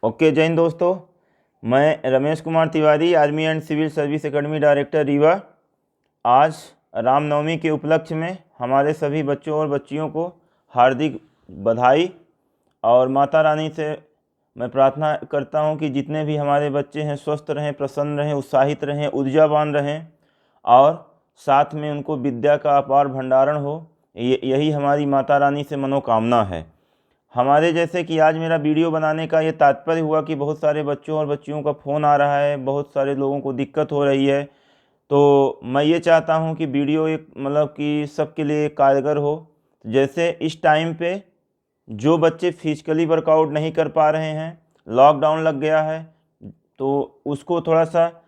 Okay जय हिंद दोस्तों। मैं Ramesh Kumar Tiwari, army and civil service academy director Rewa. आज रामनवमी के उपलक्ष्य में हमारे सभी बच्चों और बच्चियों को हार्दिक बधाई। और माता रानी से मैं प्रार्थना करता हूं कि जितने भी हमारे बच्चे हैं स्वस्थ रहें, प्रसन्न रहें, उत्साहित रहें, ऊर्जावान रहें और साथ में उनको विद्या का अपार भंडारण हो। यही हमारी माता रानी से मनोकामना है। हमारे जैसे कि आज मेरा वीडियो बनाने का ये तात्पर्य हुआ कि बहुत सारे बच्चों और बच्चियों का फ़ोन आ रहा है, बहुत सारे लोगों को दिक्कत हो रही है। तो मैं ये चाहता हूँ कि वीडियो एक मतलब कि सबके लिए कारगर हो। जैसे इस टाइम पे जो बच्चे फिजिकली वर्कआउट नहीं कर पा रहे हैं, लॉकडाउन लग गया है, तो उसको थोड़ा सा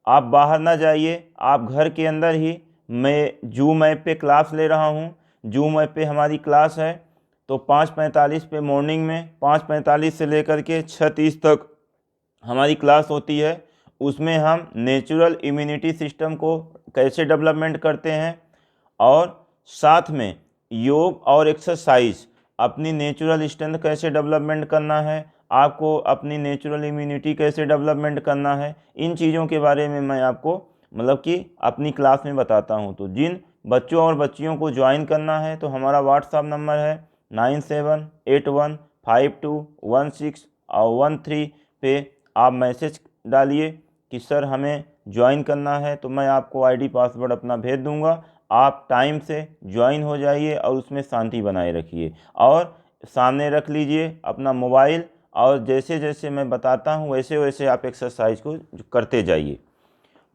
आप बाहर ना जाइए, आप घर के अंदर ही, मैं जूम ऐप पे क्लास ले रहा हूँ। जूम ऐप पे हमारी क्लास है। तो 5:45 पे मॉर्निंग में 5:45 से लेकर के 6:30 तक हमारी क्लास होती है। उसमें हम नेचुरल इम्यूनिटी सिस्टम को कैसे डेवलपमेंट करते हैं और साथ में योग और एक्सरसाइज, अपनी नेचुरल स्ट्रेंथ कैसे डेवलपमेंट करना है, आपको अपनी नेचुरल इम्यूनिटी कैसे डेवलपमेंट करना है, इन चीज़ों के बारे में मैं आपको मतलब कि अपनी क्लास में बताता हूं। तो जिन बच्चों और बच्चियों को ज्वाइन करना है तो हमारा व्हाट्सअप नंबर है 9781521613 पे आप मैसेज डालिए कि सर हमें ज्वाइन करना है, तो मैं आपको आईडी पासवर्ड अपना भेज दूंगा। आप टाइम से ज्वाइन हो जाइए और उसमें शांति बनाए रखिए और सामने रख लीजिए अपना मोबाइल, और जैसे जैसे मैं बताता हूँ वैसे वैसे आप एक्सरसाइज को करते जाइए।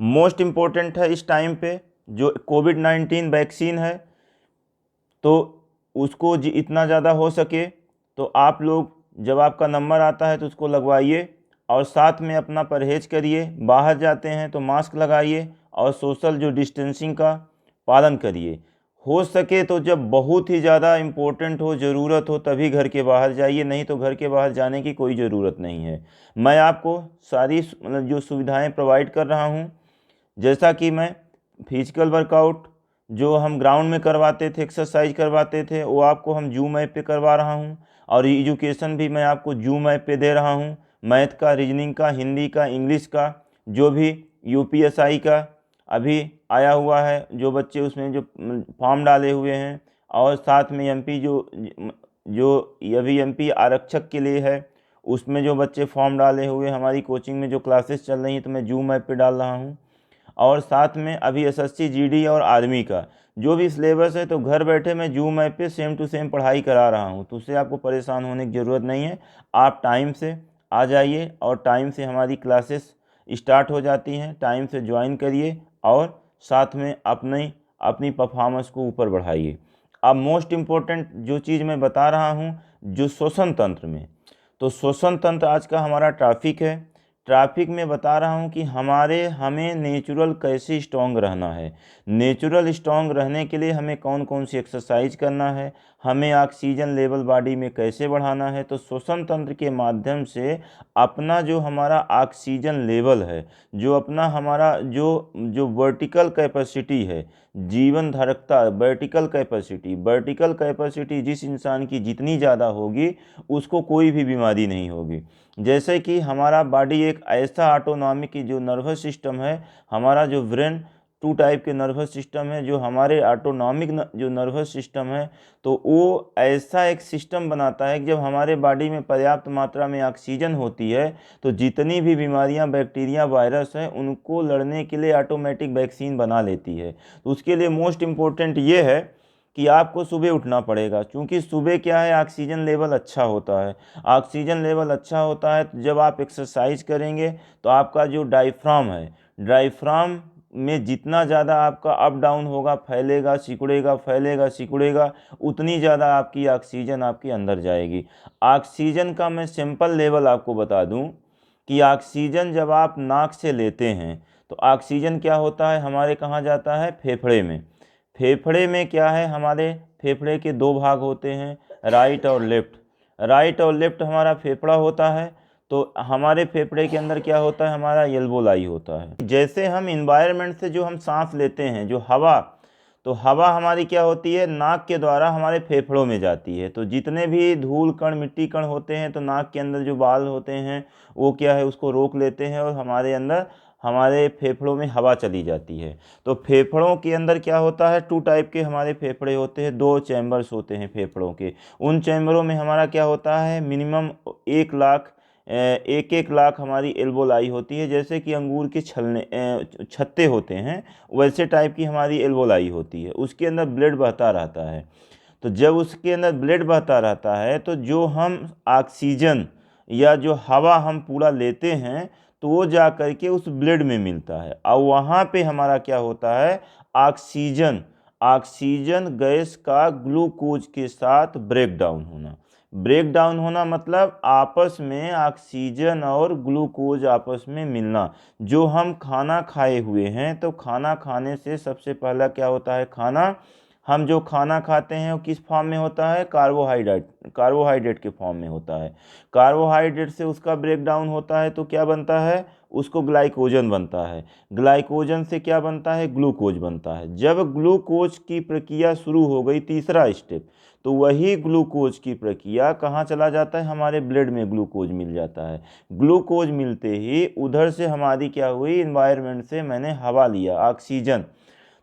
मोस्ट इम्पोर्टेंट है इस टाइम पे जो कोविड-19 वैक्सीन है, तो उसको इतना ज़्यादा हो सके तो आप लोग जब आपका नंबर आता है तो उसको लगवाइए और साथ में अपना परहेज करिए। बाहर जाते हैं तो मास्क लगाइए और सोशल जो डिस्टेंसिंग का पालन करिए। हो सके तो जब बहुत ही ज़्यादा इम्पोर्टेंट हो, ज़रूरत हो, तभी घर के बाहर जाइए, नहीं तो घर के बाहर जाने की कोई ज़रूरत नहीं है। मैं आपको सारी मतलब जो सुविधाएं प्रोवाइड कर रहा हूं, जैसा कि मैं फिजिकल वर्कआउट जो हम ग्राउंड में करवाते थे, एक्सरसाइज करवाते थे, वो आपको हम जूम ऐप पे करवा रहा हूँ। और एजुकेशन भी मैं आपको जूम ऐप पे दे रहा हूँ। मैथ का, रीजनिंग का, हिंदी का, इंग्लिश का, जो भी यूपीएसआई का अभी आया हुआ है, जो बच्चे उसमें जो फॉर्म डाले हुए हैं, और साथ में एमपी जो अभी एमपी आरक्षक के लिए है, उसमें जो बच्चे फॉर्म डाले हुए, हमारी कोचिंग में जो क्लासेस चल रही हैं तो मैं जूम ऐप पे डाल रहा हूँ। और साथ में अभी एसएससी, जीडी और आर्मी का जो भी सिलेबस है, तो घर बैठे मैं जूम ऐप पे सेम टू सेम पढ़ाई करा रहा हूँ। तो उससे आपको परेशान होने की ज़रूरत नहीं है। आप टाइम से आ जाइए और टाइम से हमारी क्लासेस स्टार्ट हो जाती हैं। टाइम से ज्वाइन करिए और साथ में अपनी अपनी परफॉर्मेंस को ऊपर बढ़ाइए। अब मोस्ट इम्पोर्टेंट जो चीज़ मैं बता रहा हूँ, जो श्वसन तंत्र में, तो श्वसन तंत्र आज का हमारा ट्रैफिक है। ट्रैफिक में बता रहा हूँ कि हमें नेचुरल कैसे स्ट्रॉन्ग रहना है। नेचुरल स्ट्रॉन्ग रहने के लिए हमें कौन कौन सी एक्सरसाइज करना है, हमें ऑक्सीजन लेवल बॉडी में कैसे बढ़ाना है। तो श्वसन तंत्र के माध्यम से अपना जो हमारा ऑक्सीजन लेवल है, जो अपना हमारा जो जो वर्टिकल कैपेसिटी है, जीवन धारकता, वर्टिकल कैपेसिटी जिस इंसान की जितनी ज़्यादा होगी उसको कोई भी बीमारी नहीं होगी। जैसे कि हमारा बॉडी एक ऐसा ऑटोनॉमिक जो नर्वस सिस्टम है, हमारा जो ब्रेन 2 टाइप के नर्वस सिस्टम है, जो हमारे ऑटोनॉमिक जो नर्वस सिस्टम है, तो वो ऐसा एक सिस्टम बनाता है कि जब हमारे बॉडी में पर्याप्त मात्रा में ऑक्सीजन होती है तो जितनी भी बीमारियां, बैक्टीरिया, वायरस हैं, उनको लड़ने के लिए ऑटोमेटिक वैक्सीन बना लेती है। तो उसके लिए मोस्ट इम्पोर्टेंट ये है कि आपको सुबह उठना पड़ेगा, क्योंकि सुबह क्या है, ऑक्सीजन लेवल अच्छा होता है। ऑक्सीजन लेवल अच्छा होता है तो जब आप एक्सरसाइज करेंगे तो आपका जो डायफ्राम है, डायफ्राम में जितना ज़्यादा आपका अप डाउन होगा, फैलेगा सिकुड़ेगा, फैलेगा सिकुड़ेगा, उतनी ज़्यादा आपकी ऑक्सीजन आपके अंदर जाएगी। ऑक्सीजन का मैं सिंपल लेवल आपको बता दूं कि ऑक्सीजन जब आप नाक से लेते हैं तो ऑक्सीजन क्या होता है, हमारे कहाँ जाता है, फेफड़े में। फेफड़े में क्या है, हमारे फेफड़े के 2 भाग होते हैं, राइट और लेफ्ट। राइट और लेफ्ट हमारा फेफड़ा होता है। तो हमारे फेफड़े के अंदर क्या होता है, हमारा एल्वोलाई होता है। जैसे हम इन्वायरमेंट से जो हम सांस लेते हैं, जो हवा, तो हवा हमारी क्या होती है, नाक के द्वारा हमारे फेफड़ों में जाती है। तो जितने भी धूल कण, मिट्टी कण होते हैं, तो नाक के अंदर जो बाल होते हैं वो क्या है, उसको रोक लेते हैं और हमारे अंदर, हमारे फेफड़ों में हवा चली जाती है। तो फेफड़ों के अंदर क्या होता है, 2 टाइप के हमारे फेफड़े होते हैं, 2 चैम्बर्स होते हैं फेफड़ों के। उन चैम्बरों में हमारा क्या होता है, मिनिमम 1 लाख, 1 लाख हमारी एल्वोलाई होती है। जैसे कि अंगूर के छत्ते होते हैं, वैसे टाइप की हमारी एल्वोलाई होती है। उसके अंदर ब्लड बहता रहता है। तो जब उसके अंदर ब्लड बहता रहता है, तो जो हम ऑक्सीजन या जो हवा हम पूरा लेते हैं, तो वो जा कर के उस ब्लड में मिलता है। और वहाँ पे हमारा क्या होता है, ऑक्सीजन ऑक्सीजन गैस का ग्लूकोज के साथ ब्रेक डाउन होना। ब्रेक डाउन होना मतलब आपस में ऑक्सीजन और ग्लूकोज आपस में मिलना। जो हम खाना खाए हुए हैं, तो खाना खाने से सबसे पहला क्या होता है, खाना, हम जो खाना खाते हैं वो किस फॉर्म में होता है, कार्बोहाइड्रेट के फॉर्म में होता है। कार्बोहाइड्रेट से उसका ब्रेक डाउन होता है, तो क्या बनता है, उसको ग्लाइकोजन बनता है। ग्लाइकोजन से क्या बनता है, ग्लूकोज बनता है। जब ग्लूकोज की प्रक्रिया शुरू हो गई, तीसरा स्टेप, तो वही ग्लूकोज की प्रक्रिया कहाँ चला जाता है, हमारे ब्लड में ग्लूकोज मिल जाता है। ग्लूकोज मिलते ही उधर से हमारी क्या हुई, इन्वायरमेंट से मैंने हवा लिया, ऑक्सीजन।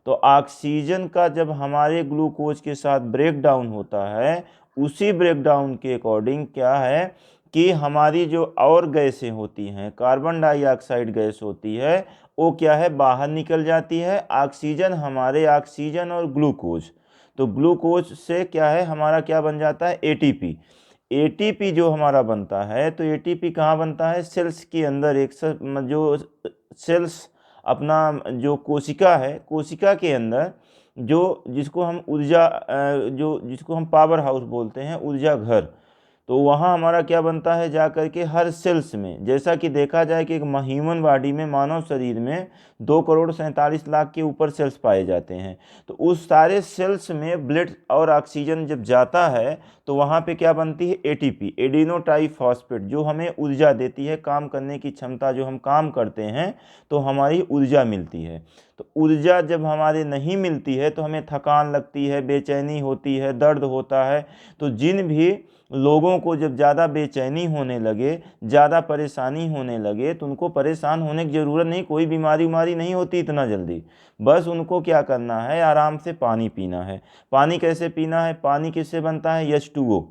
तो ऑक्सीजन का जब हमारे ग्लूकोज के साथ ब्रेक डाउन होता है, उसी ब्रेक डाउन के अकॉर्डिंग क्या है कि हमारी जो और गैसें होती हैं, कार्बन डाइऑक्साइड गैस होती है, वो क्या है, बाहर निकल जाती है। ऑक्सीजन, हमारे ऑक्सीजन और ग्लूकोज, तो ग्लूकोज से क्या है, हमारा क्या बन जाता है, एटीपी। एटीपी जो हमारा बनता है, तो एटीपी कहाँ बनता है, सेल्स के अंदर। एक जो सेल्स, अपना जो कोशिका है, कोशिका के अंदर जो, जिसको हम ऊर्जा, जिसको हम पावर हाउस बोलते हैं, ऊर्जा घर, तो वहाँ हमारा क्या बनता है, जा कर के हर सेल्स में, जैसा कि देखा जाए कि एक ह्यूमन बॉडी में, मानव शरीर में 2 करोड़ 47 लाख के ऊपर सेल्स पाए जाते हैं। तो उस सारे सेल्स में ब्लड और ऑक्सीजन जब जाता है, तो वहाँ पे क्या बनती है, एटीपी, एडिनो ट्राइफॉस्फेट, जो हमें ऊर्जा देती है, काम करने की क्षमता, जो हम काम करते हैं तो हमारी ऊर्जा मिलती है। तो ऊर्जा जब हमारे नहीं मिलती है, तो हमें थकान लगती है, बेचैनी होती है, दर्द होता है। तो जिन भी लोगों को जब ज़्यादा बेचैनी होने लगे, ज़्यादा परेशानी होने लगे, तो उनको परेशान होने की ज़रूरत नहीं, कोई बीमारी उमारी नहीं होती इतना जल्दी। बस उनको क्या करना है, आराम से पानी पीना है। पानी कैसे पीना है, पानी किससे बनता है, H2O।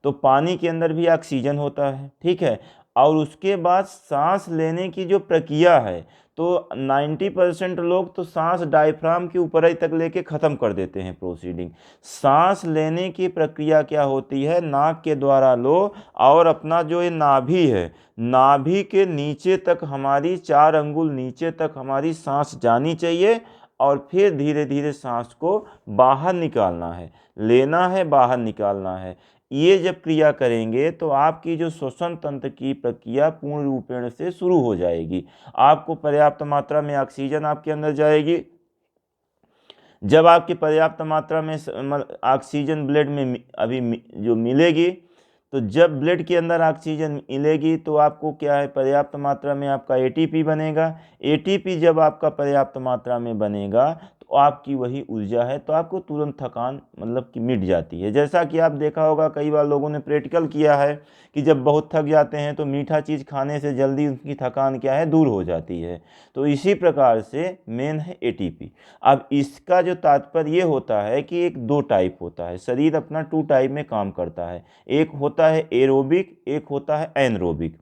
तो पानी के अंदर भी ऑक्सीजन होता है, ठीक है। और उसके बाद सांस लेने की जो प्रक्रिया है, तो 90% लोग तो सांस डायफ्राम के ऊपर ही तक लेके ख़त्म कर देते हैं प्रोसीडिंग। सांस लेने की प्रक्रिया क्या होती है, नाक के द्वारा लो, और अपना जो ये नाभि है, नाभि के नीचे तक, हमारी 4 अंगुल नीचे तक हमारी सांस जानी चाहिए, और फिर धीरे धीरे सांस को बाहर निकालना है, लेना है, बाहर निकालना है। ये जब क्रिया करेंगे, तो आपकी जो श्वसन तंत्र की प्रक्रिया पूर्ण रूपेण से शुरू हो जाएगी। आपको पर्याप्त मात्रा में ऑक्सीजन आपके अंदर जाएगी। जब आपकी पर्याप्त मात्रा में ऑक्सीजन ब्लड में जो मिलेगी, तो जब ब्लड के अंदर ऑक्सीजन मिलेगी, तो आपको क्या है, पर्याप्त मात्रा में आपका एटीपी बनेगा। एटीपी जब आपका पर्याप्त मात्रा में बनेगा, तो आपकी वही ऊर्जा है, तो आपको तुरंत थकान मतलब कि मिट जाती है। जैसा कि आप देखा होगा, कई बार लोगों ने प्रैक्टिकल किया है कि जब बहुत थक जाते हैं, तो मीठा चीज़ खाने से जल्दी उनकी थकान क्या है, दूर हो जाती है। तो इसी प्रकार से मेन है एटीपी। अब इसका जो तात्पर्य ये होता है कि एक 2 टाइप होता है, शरीर अपना 2 टाइप में काम करता है। एक होता है एरोबिक, एक होता है एनरोबिक।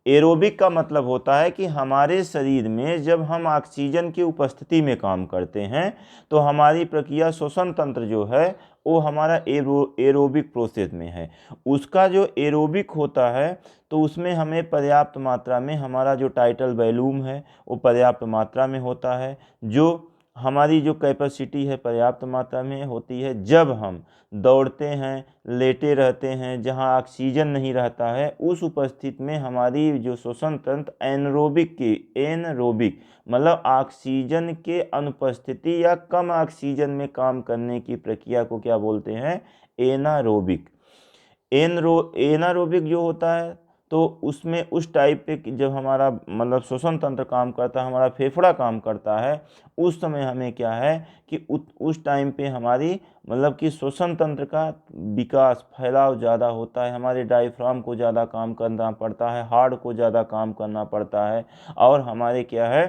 एरोबिक का मतलब होता है कि हमारे शरीर में जब हम ऑक्सीजन की उपस्थिति में काम करते हैं, तो हमारी प्रक्रिया, श्वसन तंत्र जो है, वो हमारा एरोबिक प्रोसेस में है। उसका जो एरोबिक होता है, तो उसमें हमें पर्याप्त मात्रा में, हमारा जो टाइटल वॉल्यूम है वो पर्याप्त मात्रा में होता है, जो हमारी जो कैपेसिटी है पर्याप्त मात्रा में होती है। जब हम दौड़ते हैं, लेटे रहते हैं, जहां ऑक्सीजन नहीं रहता है, उस उपस्थिति में हमारी जो श्वसन तंत्र एनरोबिक मतलब ऑक्सीजन के अनुपस्थिति या कम ऑक्सीजन में काम करने की प्रक्रिया को क्या बोलते हैं, एनारोबिक। एनारोबिक जो होता है, तो उसमें उस टाइप पे जब हमारा मतलब श्वसन तंत्र काम करता है, हमारा फेफड़ा काम करता है, उस समय हमें क्या है कि उस टाइम पे हमारी मतलब कि श्वसन तंत्र का विकास फैलाव ज़्यादा होता है, हमारे डायफ्राम को ज़्यादा काम करना पड़ता है, हार्ट को ज़्यादा काम करना पड़ता है, और हमारे क्या है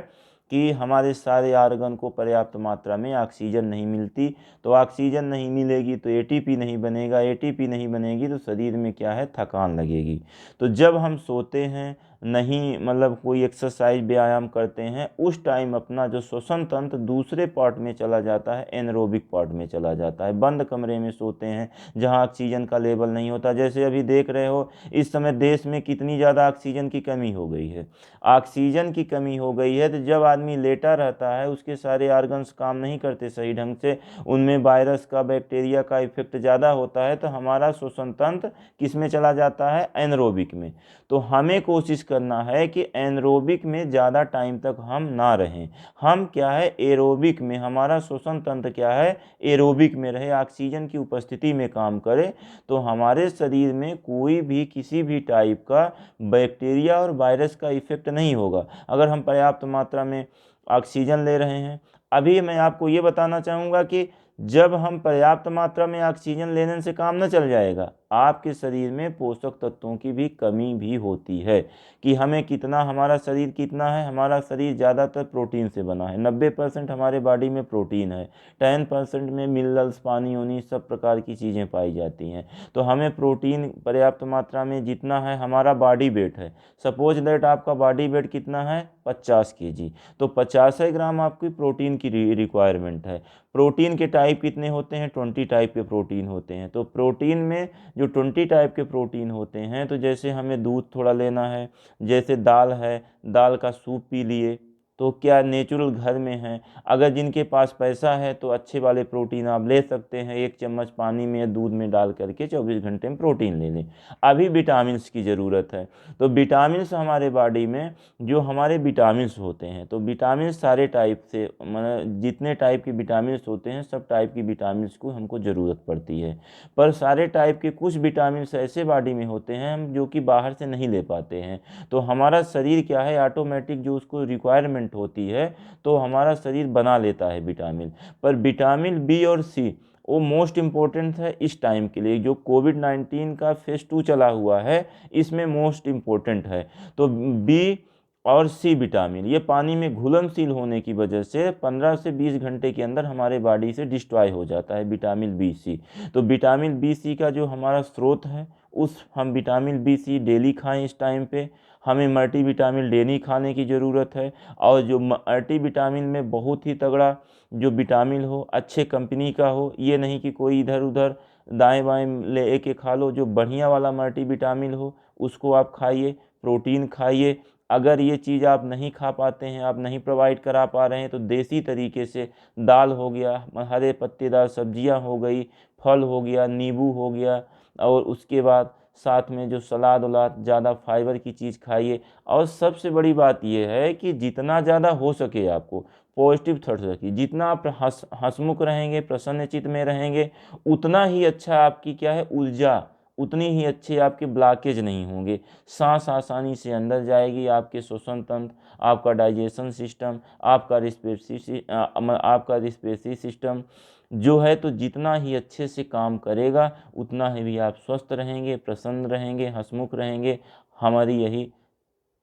कि हमारे सारे आर्गन को पर्याप्त मात्रा में ऑक्सीजन नहीं मिलती। तो ऑक्सीजन नहीं मिलेगी तो एटीपी नहीं बनेगा, एटीपी नहीं बनेगी तो शरीर में क्या है, थकान लगेगी। तो जब हम सोते हैं, नहीं मतलब कोई एक्सरसाइज व्यायाम करते हैं, उस टाइम अपना जो श्वसन तंत्र दूसरे पार्ट में चला जाता है, एनरोबिक पार्ट में चला जाता है। बंद कमरे में सोते हैं जहाँ ऑक्सीजन का लेवल नहीं होता। जैसे अभी देख रहे हो इस समय देश में कितनी ज़्यादा ऑक्सीजन की कमी हो गई है। ऑक्सीजन की कमी हो गई है तो जब आदमी लेटा रहता है उसके सारे ऑर्गन्स काम नहीं करते सही ढंग से, उनमें वायरस का बैक्टीरिया का इफेक्ट ज़्यादा होता है, तो हमारा श्वसन तंत्र किस में चला जाता है, एनरोबिक में। तो हमें कोशिश करना है कि एनरोबिक में ज़्यादा टाइम तक हम ना रहें, हम क्या है एरोबिक में, हमारा श्वसन तंत्र क्या है एरोबिक में रहे, ऑक्सीजन की उपस्थिति में काम करे। तो हमारे शरीर में कोई भी किसी भी टाइप का बैक्टीरिया और वायरस का इफेक्ट नहीं होगा अगर हम पर्याप्त मात्रा में ऑक्सीजन ले रहे हैं। अभी मैं आपको ये बताना चाहूँगा कि जब हम पर्याप्त मात्रा में ऑक्सीजन लेने से काम न चल जाएगा, आपके शरीर में पोषक तत्वों की भी कमी भी होती है। कि हमें कितना, हमारा शरीर कितना है, हमारा शरीर ज़्यादातर प्रोटीन से बना है, 90% हमारे बॉडी में प्रोटीन है, 10% में मिनरल्स, पानी उनी सब प्रकार की चीज़ें पाई जाती हैं। तो हमें प्रोटीन पर्याप्त मात्रा में जितना है, हमारा बॉडी वेट है, सपोज दैट आपका बॉडी वेट कितना है 50 kg, तो 50 ग्राम आपकी प्रोटीन की रिक्वायरमेंट है। प्रोटीन के टाइप कितने होते हैं, 20 टाइप के प्रोटीन होते हैं। तो प्रोटीन में जो 20 टाइप के प्रोटीन होते हैं, तो जैसे हमें दूध थोड़ा लेना है, जैसे दाल है, दाल का सूप पी लिए, तो क्या नेचुरल घर में है। अगर जिनके पास पैसा है तो अच्छे वाले प्रोटीन आप ले सकते हैं, 1 चम्मच पानी में या दूध में डाल करके 24 घंटे में प्रोटीन ले लें। अभी विटामिन्स की ज़रूरत है, तो विटामिन्स हमारे बॉडी में जो हमारे विटामिन्स होते हैं, तो विटामिन्स सारे टाइप से मतलब जितने टाइप के विटामिन्स होते हैं सब टाइप की विटामिन्स को हमको ज़रूरत पड़ती है। पर सारे टाइप के कुछ विटामिन्स ऐसे बॉडी में होते हैं हम जो कि बाहर से नहीं ले पाते हैं। तो हमारा शरीर क्या है ऑटोमेटिक जो उसको रिक्वायरमेंट होती है तो हमारा शरीर बना लेता है विटामिन। पर विटामिन बी और सी वो मोस्ट इम्पोर्टेंट है इस टाइम के लिए, जो कोविड-19 का फेज 2 चला हुआ है इसमें मोस्ट इम्पोर्टेंट है। तो बी और सी विटामिन ये पानी में घुलनशील होने की वजह से 15 से 20 घंटे के अंदर हमारे बॉडी से डिस्ट्रॉय हो जाता है विटामिन बी सी। तो विटामिन बी सी का जो हमारा स्रोत है उस हम विटामिन बी सी डेली खाएं। इस टाइम पे हमें मल्टीविटामिन डेली खाने की ज़रूरत है, और जो मल्टीविटामिन में बहुत ही तगड़ा जो विटामिन हो, अच्छे कंपनी का हो, ये नहीं कि कोई इधर उधर दाएं बाएं ले के खा लो। जो बढ़िया वाला मल्टीविटामिन हो उसको आप खाइए, प्रोटीन खाइए। अगर ये चीज़ आप नहीं खा पाते हैं, आप नहीं प्रोवाइड करा पा रहे हैं, तो देसी तरीके से दाल हो गया, हरे पत्तेदार सब्जियां हो गई, फल हो गया, नींबू हो गया, और उसके बाद साथ में जो सलाद वलाद ज़्यादा फाइबर की चीज़ खाइए। और सबसे बड़ी बात यह है कि जितना ज़्यादा हो सके आपको पॉजिटिव थॉट्स रखिए। जितना आप हंसमुख रहेंगे, प्रसन्नचित्त में रहेंगे, उतना ही अच्छा आपकी क्या है ऊर्जा, उतनी ही अच्छे आपके ब्लॉकेज नहीं होंगे, सांस आसानी से अंदर जाएगी, आपके श्वसन तंत्र, आपका डाइजेशन सिस्टम, आपका रिस्पिरेटरी सिस्टम जो है, तो जितना ही अच्छे से काम करेगा उतना ही भी आप स्वस्थ रहेंगे, प्रसन्न रहेंगे, हंसमुख रहेंगे। हमारी यही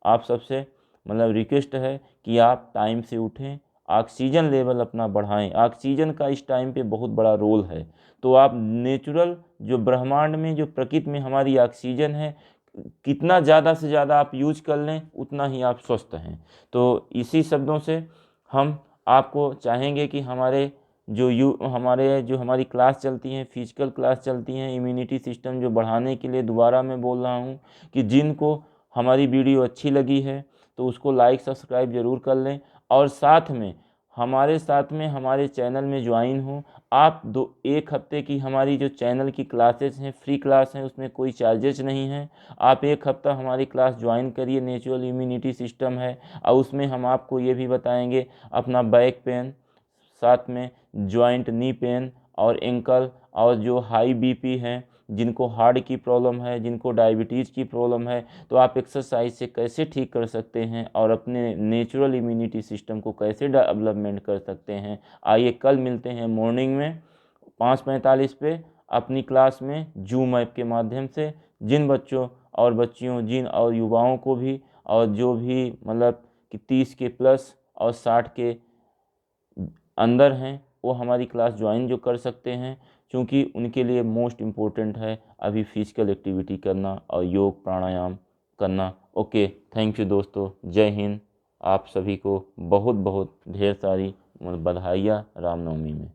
आप सबसे मतलब रिक्वेस्ट है कि आप टाइम से उठें, ऑक्सीजन लेवल अपना बढ़ाएं। ऑक्सीजन का इस टाइम पे बहुत बड़ा रोल है। तो आप नेचुरल जो ब्रह्मांड में जो प्रकृति में हमारी ऑक्सीजन है, कितना ज़्यादा से ज़्यादा आप यूज कर लें उतना ही आप स्वस्थ हैं। तो इसी शब्दों से हम आपको चाहेंगे कि हमारी क्लास चलती हैं, फिजिकल क्लास चलती हैं, इम्यूनिटी सिस्टम जो बढ़ाने के लिए, दोबारा मैं बोल रहा हूँ कि जिनको हमारी वीडियो अच्छी लगी है तो उसको लाइक सब्सक्राइब ज़रूर कर लें, और साथ में हमारे चैनल में ज्वाइन हो। आप 1 हफ्ते की हमारी जो चैनल की क्लासेस हैं, फ्री क्लास हैं, उसमें कोई चार्जेस नहीं हैं। आप 1 हफ्ता हमारी क्लास ज्वाइन करिए, नेचुरल इम्यूनिटी सिस्टम है, और उसमें हम आपको ये भी बताएंगे अपना बैक पेन, साथ में जॉइंट नी पेन और एंकल, और जो हाई बीपी है जिनको हार्ट की प्रॉब्लम है, जिनको डायबिटीज़ की प्रॉब्लम है, तो आप एक्सरसाइज से कैसे ठीक कर सकते हैं और अपने नेचुरल इम्यूनिटी सिस्टम को कैसे डेवलपमेंट कर सकते हैं। आइए कल मिलते हैं मॉर्निंग में 5:45 पे अपनी क्लास में जूम ऐप के माध्यम से। जिन बच्चों और बच्चियों, जिन और युवाओं को भी, और जो भी मतलब कि 30 के प्लस और 60 के अंदर हैं, वो हमारी क्लास ज्वाइन जो कर सकते हैं, क्योंकि उनके लिए मोस्ट इम्पोर्टेंट है अभी फिजिकल एक्टिविटी करना और योग प्राणायाम करना। ओके, थैंक यू दोस्तों, जय हिंद। आप सभी को बहुत बहुत ढेर सारी बधाइयाँ रामनवमी में।